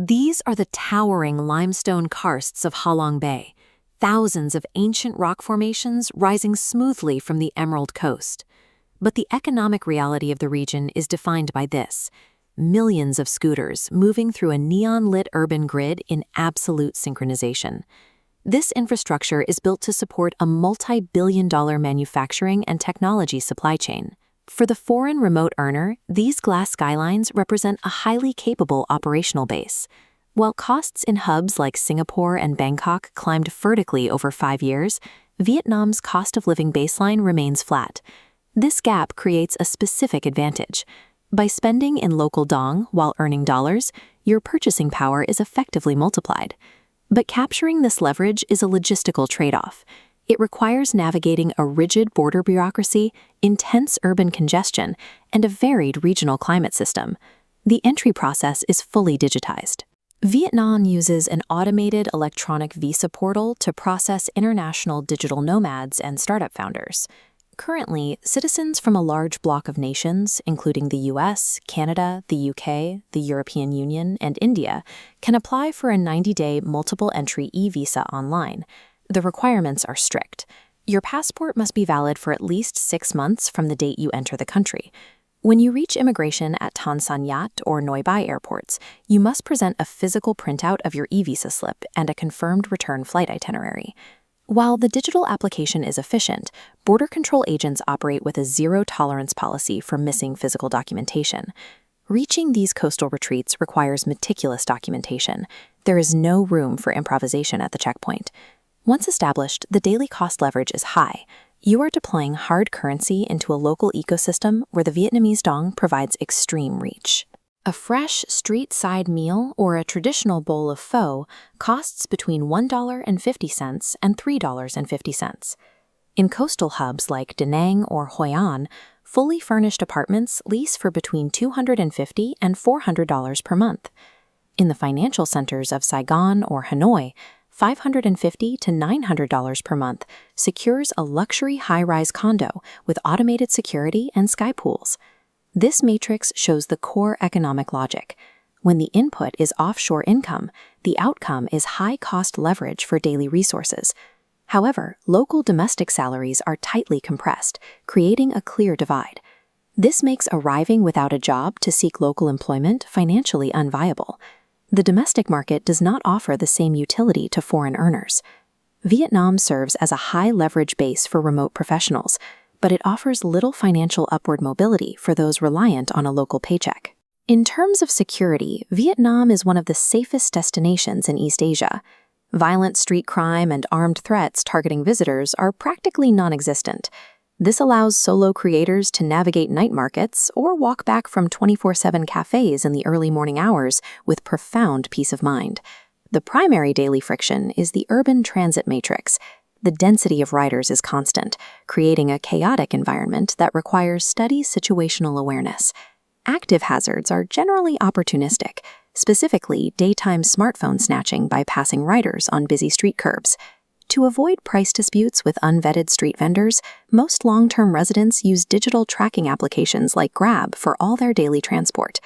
These are the towering limestone karsts of Ha Long Bay, thousands of ancient rock formations rising smoothly from the Emerald Coast. But the economic reality of the region is defined by this: millions of scooters moving through a neon-lit urban grid in absolute synchronization. This infrastructure is built to support a multi-billion-dollar manufacturing and technology supply chain. For the foreign remote earner, these glass skylines represent a highly capable operational base. While costs in hubs like Singapore and Bangkok climbed vertically over 5 years, Vietnam's cost of living baseline remains flat. This gap creates a specific advantage. By spending in local dong while earning dollars, your purchasing power is effectively multiplied. But capturing this leverage is a logistical trade-off. It requires navigating a rigid border bureaucracy, intense urban congestion, and a varied regional climate system. The entry process is fully digitized. Vietnam uses an automated electronic visa portal to process international digital nomads and startup founders. Currently, citizens from a large block of nations, including the US, Canada, the UK, the European Union, and India, can apply for a 90-day multiple-entry e-visa online. The requirements are strict. Your passport must be valid for at least 6 months from the date you enter the country. When you reach immigration at Tan Son Nhat or Noi Bai airports, you must present a physical printout of your e-visa slip and a confirmed return flight itinerary. While the digital application is efficient, border control agents operate with a zero-tolerance policy for missing physical documentation. Reaching these coastal retreats requires meticulous documentation. There is no room for improvisation at the checkpoint. Once established, the daily cost leverage is high. You are deploying hard currency into a local ecosystem where the Vietnamese Dong provides extreme reach. A fresh street-side meal or a traditional bowl of pho costs between $1.50 and $3.50. In coastal hubs like Da Nang or Hoi An, fully furnished apartments lease for between $250 and $400 per month. In the financial centers of Saigon or Hanoi, $550 to $900 per month secures a luxury high-rise condo with automated security and sky pools. This matrix shows the core economic logic. When the input is offshore income, the outcome is high-cost leverage for daily resources. However, local domestic salaries are tightly compressed, creating a clear divide. This makes arriving without a job to seek local employment financially unviable. The domestic market does not offer the same utility to foreign earners. Vietnam serves as a high-leverage base for remote professionals, but it offers little financial upward mobility for those reliant on a local paycheck. In terms of security, Vietnam is one of the safest destinations in East Asia. Violent street crime and armed threats targeting visitors are practically non-existent. This allows solo creators to navigate night markets or walk back from 24/7 cafes in the early morning hours with profound peace of mind. The primary daily friction is the urban transit matrix. The density of riders is constant, creating a chaotic environment that requires steady situational awareness. Active hazards are generally opportunistic, specifically daytime smartphone snatching by passing riders on busy street curbs. To avoid price disputes with unvetted street vendors, most long-term residents use digital tracking applications like Grab for all their daily transport.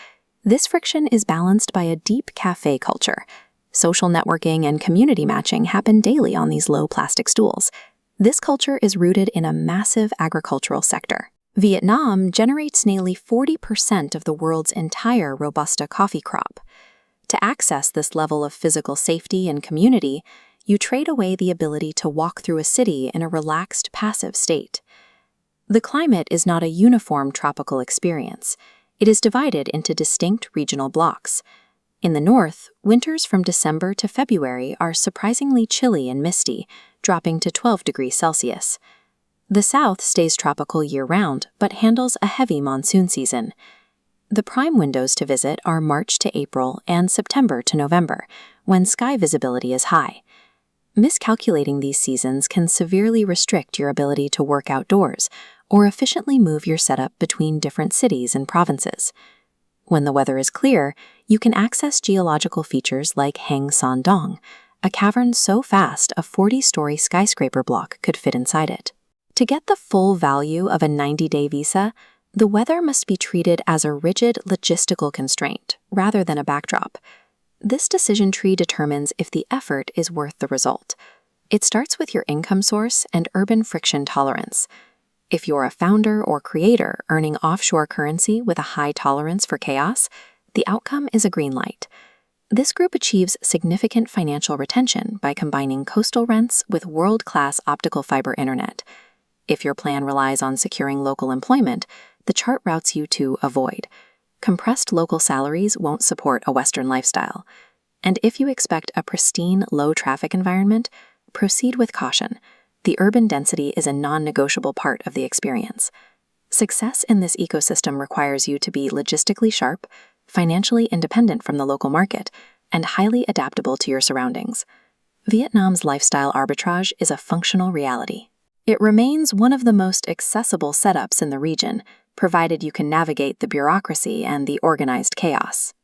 This friction is balanced by a deep cafe culture. Social networking and community matching happen daily on these low plastic stools. This culture is rooted in a massive agricultural sector. Vietnam generates nearly 40% of the world's entire Robusta coffee crop. To access this level of physical safety and community, you trade away the ability to walk through a city in a relaxed, passive state. The climate is not a uniform tropical experience. It is divided into distinct regional blocks. In the north, winters from December to February are surprisingly chilly and misty, dropping to 12 degrees Celsius. The south stays tropical year-round, but handles a heavy monsoon season. The prime windows to visit are March to April and September to November, when sky visibility is high. Miscalculating these seasons can severely restrict your ability to work outdoors or efficiently move your setup between different cities and provinces. When the weather is clear, you can access geological features like Hang Son Doong, a cavern so vast a 40-story skyscraper block could fit inside it. To get the full value of a 90-day visa, the weather must be treated as a rigid logistical constraint rather than a backdrop. This decision tree determines if the effort is worth the result. It starts with your income source and urban friction tolerance. If you're a founder or creator earning offshore currency with a high tolerance for chaos, the outcome is a green light. This group achieves significant financial retention by combining coastal rents with world-class optical fiber internet. If your plan relies on securing local employment, the chart routes you to avoid. Compressed local salaries won't support a Western lifestyle. And if you expect a pristine, low-traffic environment, proceed with caution. The urban density is a non-negotiable part of the experience. Success in this ecosystem requires you to be logistically sharp, financially independent from the local market, and highly adaptable to your surroundings. Vietnam's lifestyle arbitrage is a functional reality. It remains one of the most accessible setups in the region, provided you can navigate the bureaucracy and the organized chaos.